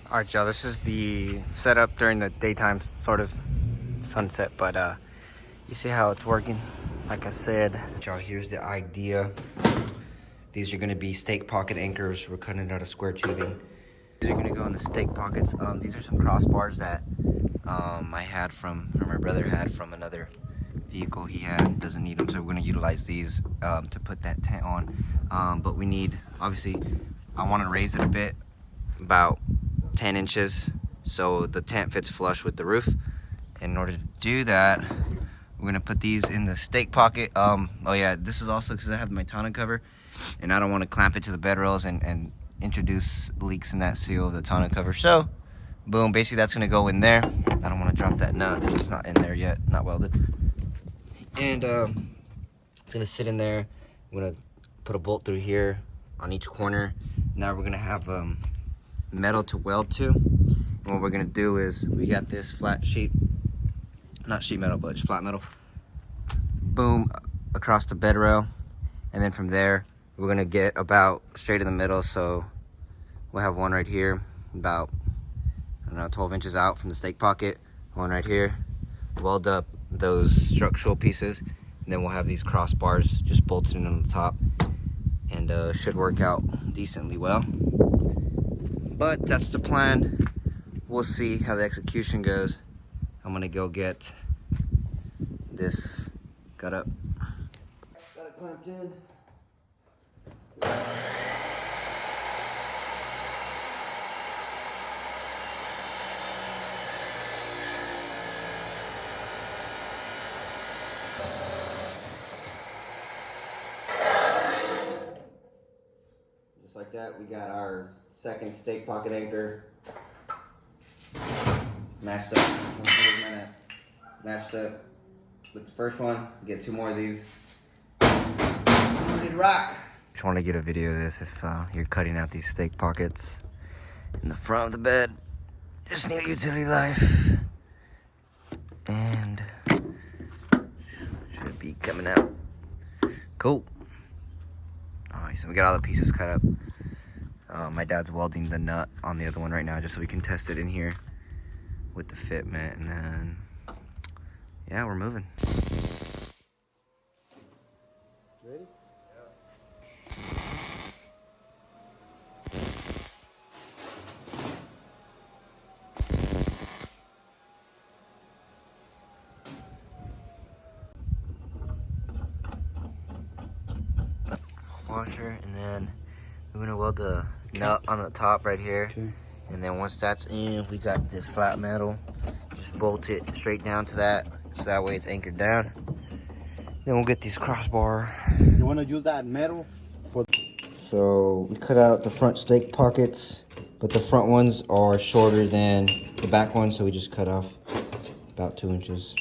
All right, y'all, this is the setup during the daytime, sort of sunset, but you see how it's working. Like I said, y'all, here's the idea. These are gonna be stake pocket anchors. We're cutting it out of square tubing. These are gonna go in the stake pockets. These are some crossbars that I had from, or my brother had from another vehicle he had. Doesn't need them, so we're gonna utilize these to put that tent on. But we need, obviously, I wanna raise it a bit, about 10 inches, so the tent fits flush with the roof. And in order to do that, we're gonna put these in the stake pocket. Oh yeah, this is also because I have my tonneau cover, and I don't want to clamp it to the bed rails and introduce leaks in that seal of the tonneau cover. So, boom, basically that's gonna go in there. I don't want to drop that nut. It's not in there yet, not welded. And it's gonna sit in there. I'm gonna put a bolt through here on each corner. Now we're gonna have metal to weld to. And what we're gonna do is, we got this flat sheet, not sheet metal, but just flat metal. Boom, across the bed rail. And then from there, we're gonna get about straight in the middle. So we'll have one right here, about, I don't know, 12 inches out from the stake pocket. One right here. Weld up those structural pieces. And then we'll have these crossbars just bolted in on the top. And should work out decently well. But that's the plan. We'll see how the execution goes. I'm gonna go get this cut up. Got it clamped in. Just like that, we got our second stake pocket anchor matched up. Matched up with the first one. Get two more of these. Ready to rock. Just want to get a video of this if you're cutting out these stake pockets in the front of the bed. Just need a utility life. And should be coming out. Cool. Alright, so we got all the pieces cut up. My dad's welding the nut on the other one right now just so we can test it in here with the fitment, and then yeah, we're moving. Ready? Washer, and then we're gonna weld the nut on the top right here. Okay. And then once that's in, we got this flat metal. Just bolt it straight down to that, so that way it's anchored down. Then we'll get these crossbar. You want to use that metal for... So we cut out the front stake pockets, but the front ones are shorter than the back ones, so we just cut off about 2 inches.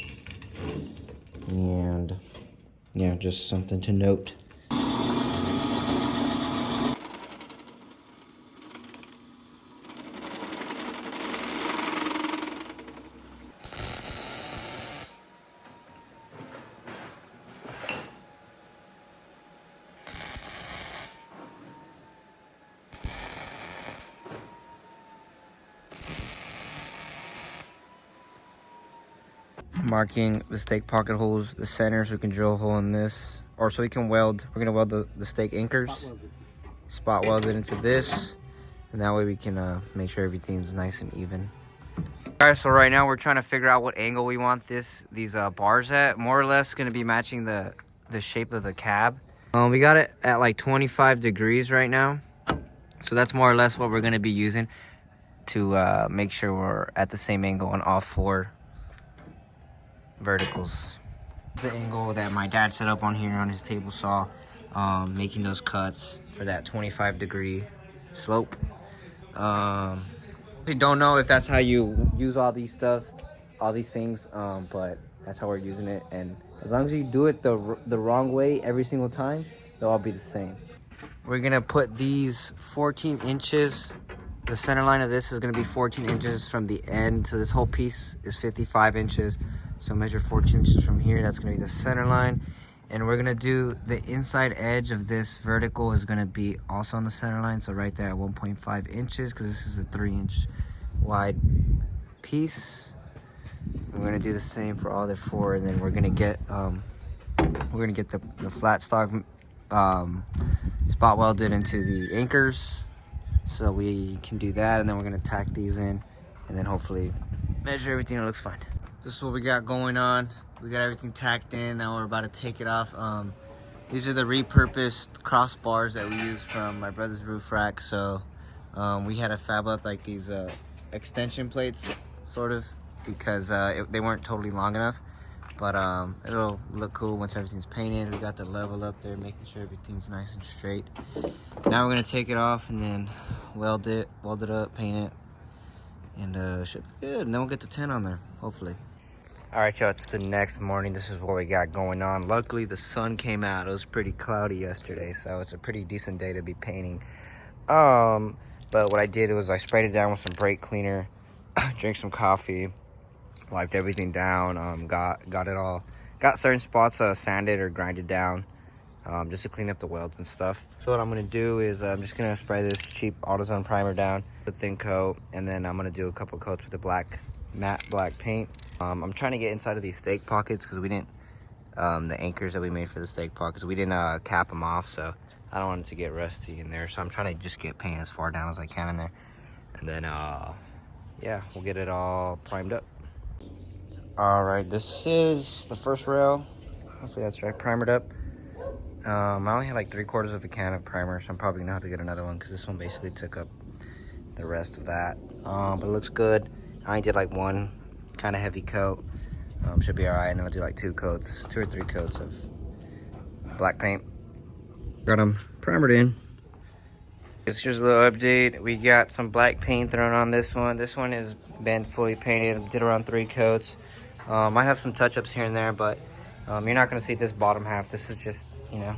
And yeah, just something to note. Marking the stake pocket holes, the center, so we can drill a hole in this, or so we can weld. We're gonna weld the stake anchors, spot weld it into this, and that way we can make sure everything's nice and even. All right, so right now we're trying to figure out what angle we want these bars at. More or less gonna be matching the shape of the cab. We got it at like 25 degrees right now, so that's more or less what we're gonna be using to make sure we're at the same angle on all four verticals. The angle that my dad set up on here on his table saw, making those cuts for that 25 degree slope. I don't know if that's how you use all these things, but that's how we're using it. And as long as you do it the wrong way every single time, they'll all be the same. We're gonna put these 14 inches. The center line of this is gonna be 14 inches from the end. So this whole piece is 55 inches. So measure 14 inches from here. That's gonna be the center line. And we're gonna do the inside edge of this vertical is gonna be also on the center line. So right there at 1.5 inches, because this is a 3-inch wide piece. We're gonna do the same for all the 4, and then we're gonna get the flat stock spot welded into the anchors, so we can do that, and then we're gonna tack these in, and then hopefully measure everything. It looks fine. This is what we got going on. We got everything tacked in. Now we're about to take it off. These are the repurposed crossbars that we used from my brother's roof rack. So we had to fab up like these extension plates, sort of, because they weren't totally long enough. But it'll look cool once everything's painted. We got the level up there, making sure everything's nice and straight. Now we're gonna take it off and then weld it up, paint it, and should be good. And then we'll get the 10 on there, hopefully. All right, y'all, it's the next morning. This is what we got going on. Luckily, the sun came out. It was pretty cloudy yesterday, so it's a pretty decent day to be painting. But what I did was I sprayed it down with some brake cleaner, drank some coffee, wiped everything down, got certain spots sanded or grinded down, just to clean up the welds and stuff. So what I'm gonna do is I'm just gonna spray this cheap AutoZone primer down, a thin coat, and then I'm gonna do a couple coats with the matte black paint. I'm trying to get inside of these stake pockets because we didn't, the anchors that we made for the stake pockets, we didn't cap them off, so I don't want it to get rusty in there. So I'm trying to just get paint as far down as I can in there, and then yeah, we'll get it all primed up. All right, this is the first rail. Hopefully that's right, primered up. I only had like 3/4 of a can of primer, so I'm probably gonna have to get another one because this one basically took up the rest of that. But it looks good. I only did like one kind of heavy coat. Should be all right, and then I'll do like 2 or 3 coats of black paint. Got them primered in. Here's a little update. We got some black paint thrown on this one. This one has been fully painted. Did around 3 coats. Might have some touch-ups here and there, but you're not gonna see this bottom half. This is just, you know,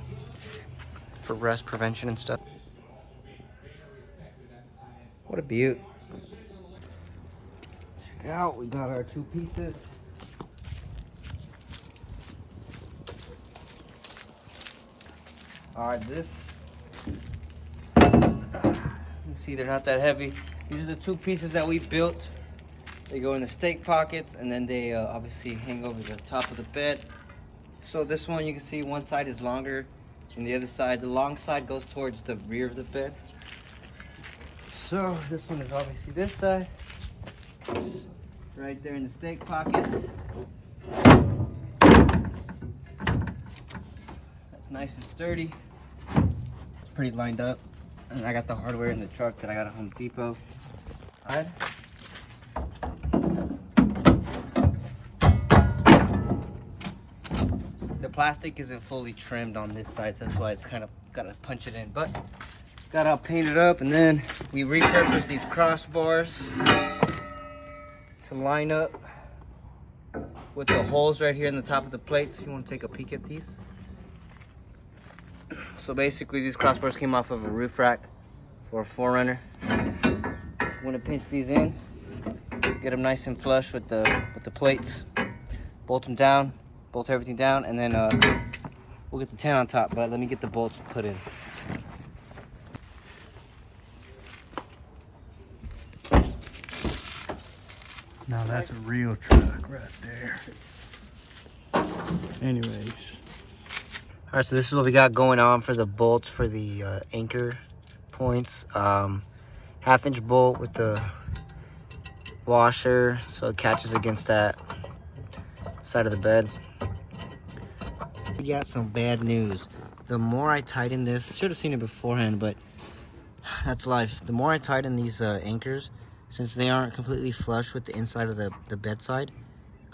for rust prevention and stuff. What a beaut. Check it out, we got our 2 pieces. All right, this, you see they're not that heavy. These are the 2 pieces that we built. They go in the stake pockets, and then they obviously hang over the top of the bed. So this one, you can see one side is longer than the other side. The long side goes towards the rear of the bed. So this one is obviously this side, right there in the stake pocket. That's nice and sturdy. It's pretty lined up. And I got the hardware in the truck that I got at Home Depot. All right. The plastic isn't fully trimmed on this side, so that's why it's kind of gotta punch it in. But got all painted up, and then we repurposed these crossbars to line up with the holes right here in the top of the plates. If you want to take a peek at these. So basically, these crossbars came off of a roof rack for a 4Runner. I'm gonna pinch these in, get them nice and flush with the plates, bolt them down. Bolt everything down, and then we'll get the 10 on top, but let me get the bolts put in. Now that's a real truck right there. Anyways. All right, so this is what we got going on for the bolts for the anchor points. 1/2-inch bolt with the washer, so it catches against that side of the bed. We got some bad news. The more I tighten this, should have seen it beforehand, but that's life. The more I tighten these anchors, since they aren't completely flush with the inside of the bedside,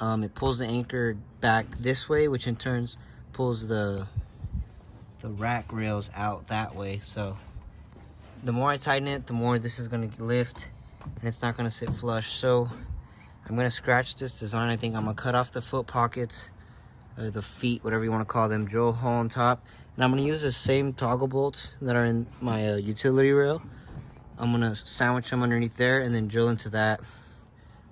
it pulls the anchor back this way, which in turn pulls the rack rails out that way. So the more I tighten it, the more this is going to lift, and it's not going to sit flush. So I'm going to scratch this design. I think I'm going to cut off the foot pockets, the feet, whatever you want to call them, drill a hole on top. And I'm going to use the same toggle bolts that are in my utility rail. I'm going to sandwich them underneath there and then drill into that.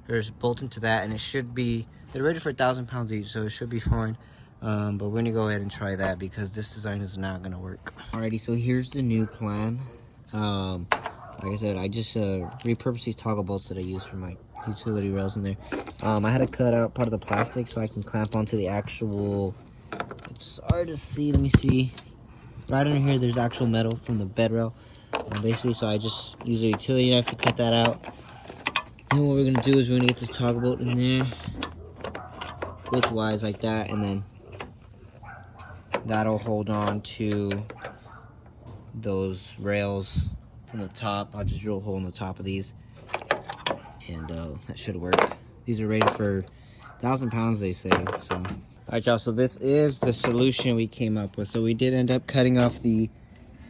There's a bolt into that, and it should be, they're rated for 1,000 pounds each, so it should be fine. But we're going to go ahead and try that because this design is not going to work. Alrighty, so here's the new plan. What like I said, I just repurposed these toggle bolts that I use for my utility rails in there. I had to cut out part of the plastic so I can clamp onto the actual, it's hard to see, let me see. Right under here, there's actual metal from the bed rail. Basically, so I just use a utility knife to cut that out. And what we're gonna do is we're gonna get this toggle bolt in there, widthwise like that, and then that'll hold on to those rails from the top. I'll just drill a hole in the top of these, and that should work. These are rated for 1,000 pounds, they say. So, all right, y'all. So this is the solution we came up with. So we did end up cutting off the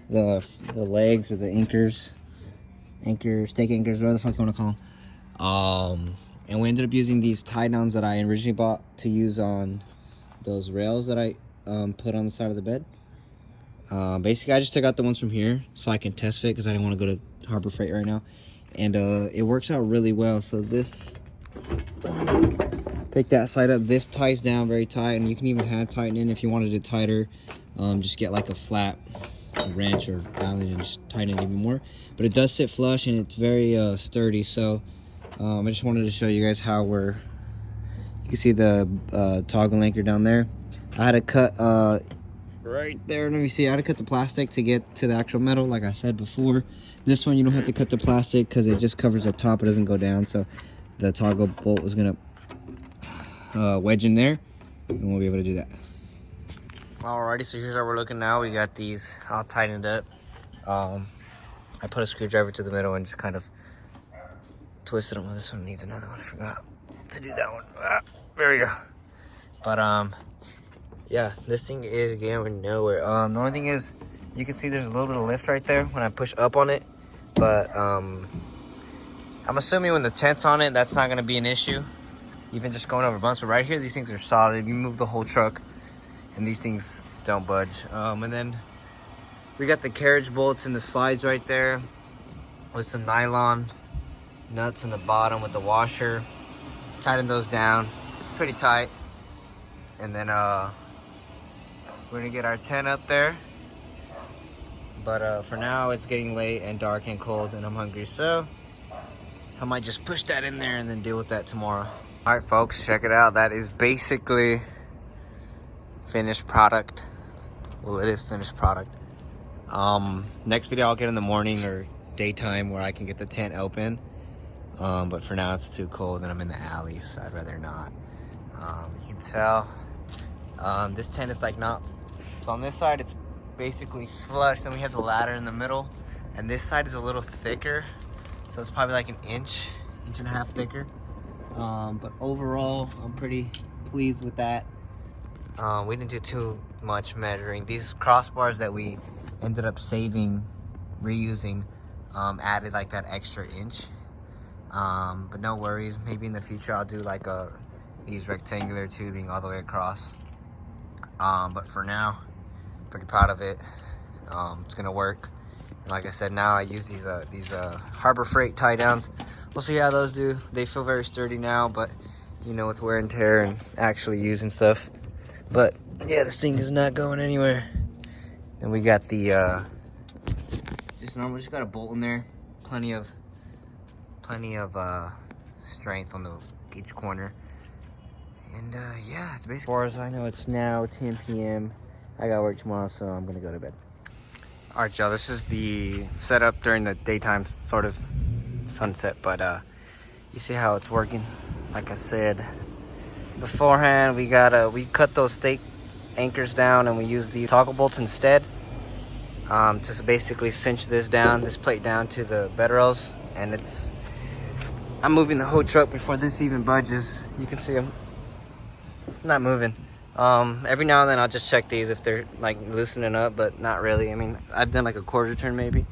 legs or the anchors, stake anchors, whatever the fuck you want to call them. And we ended up using these tie downs that I originally bought to use on those rails that I put on the side of the bed. Basically, I just took out the ones from here so I can test fit because I didn't want to go to Harbor Freight right now. And it works out really well. So this, pick that side up. This ties down very tight, and you can even hand tighten in if you wanted it tighter. Just get like a flat wrench or Allen and just tighten it even more. But it does sit flush and it's very sturdy. So I just wanted to show you guys how you can see the toggle anchor down there. I had to cut right there. Let me see. I had to cut the plastic to get to the actual metal, like I said before. This one you don't have to cut the plastic because it just covers the top. It doesn't go down. So the toggle bolt was gonna wedge in there, and we'll be able to do that. Alrighty, so here's how we're looking now. We got these all tightened up. I put a screwdriver to the middle and just kind of twisted them. This one needs another one. I forgot to do that one. There we go. But yeah, this thing is going nowhere. The only thing is, you can see there's a little bit of lift right there when I push up on it. But I'm assuming when the tent's on it, that's not going to be an issue. Even just going over bumps. But right here, these things are solid. You move the whole truck, and these things don't budge. And then we got the carriage bolts and the slides right there with some nylon nuts in the bottom with the washer. Tighten those down pretty tight. And then we're gonna get our tent up there. But for now, it's getting late and dark and cold, and I'm hungry, so I might just push that in there and then deal with that tomorrow. All right, folks, check it out. That is basically finished product. Well, it is finished product. Next video I'll get in the morning or daytime where I can get the tent open. But for now it's too cold and I'm in the alley, so I'd rather not. You can tell this tent is like not, so on this side it's basically flush. Then we have the ladder in the middle, and this side is a little thicker, so it's probably like an inch and a half thicker. But overall I'm pretty pleased with that. We didn't do too much measuring. These crossbars that we ended up reusing, added like that extra inch. But no worries, maybe in the future I'll do like these rectangular tubing all the way across. But for now, pretty proud of it. It's gonna work. And like I said, now I use these Harbor Freight tie downs. We'll see how those do. They feel very sturdy now, but you know, with wear and tear and actually using stuff. But yeah, this thing is not going anywhere. Then we got the just got a bolt in there. Plenty of strength on each corner. And yeah, it's basically, as far as I know, it's now 10 p.m. I got work tomorrow, so I'm gonna go to bed. All right, y'all, this is the setup during the daytime sort of sunset, but you see how it's working. Like I said beforehand, we cut those stake anchors down and we use the toggle bolts instead to basically cinch this plate down to the bed rails. And I'm moving the whole truck before this even budges. You can see I'm not moving. Every now and then I'll just check these if they're like loosening up, but not really. I mean, I've done like a quarter turn maybe.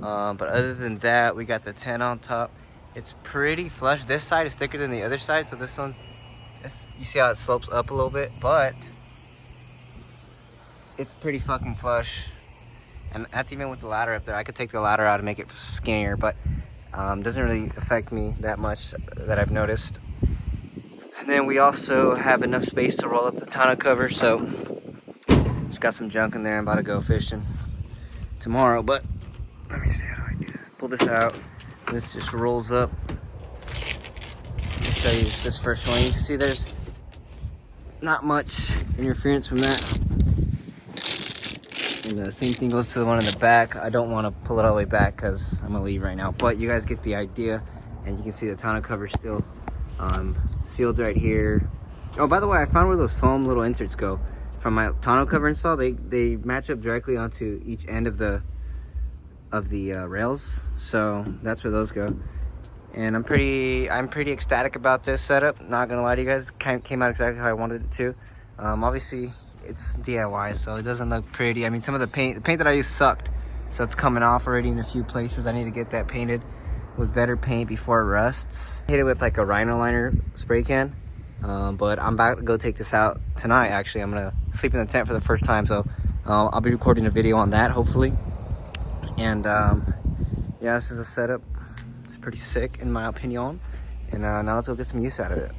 But other than that, we got the tent on top. It's pretty flush. This side is thicker than the other side, so this one, you see how it slopes up a little bit, but it's pretty fucking flush. And that's even with the ladder up there. I could take the ladder out and make it skinnier, but doesn't really affect me that much that I've noticed. And then we also have enough space to roll up the tonneau cover, so just got some junk in there. I'm about to go fishing tomorrow, but let me see, how do I do this? Pull this out. This just rolls up. Let me show you this first one. You can see there's not much interference from that. And the same thing goes to the one in the back. I don't want to pull it all the way back because I'm gonna leave right now, but you guys get the idea. And you can see the tonneau cover still sealed right here. Oh, by the way, I found where those foam little inserts go from my tonneau cover install. They match up directly onto each end of the rails, so that's where those go. And I'm pretty ecstatic about this setup. Not gonna lie to you guys, came out exactly how I wanted it to. Obviously it's DIY, so it doesn't look pretty. I mean, some of the paint that I used sucked, so it's coming off already in a few places. I need to get that painted with better paint before it rusts. Hit it with like a Rhino liner spray can, but I'm about to go take this out tonight. Actually, I'm gonna sleep in the tent for the first time, so I'll be recording a video on that hopefully. And yeah, this is a setup. It's pretty sick in my opinion. And now let's go get some use out of it.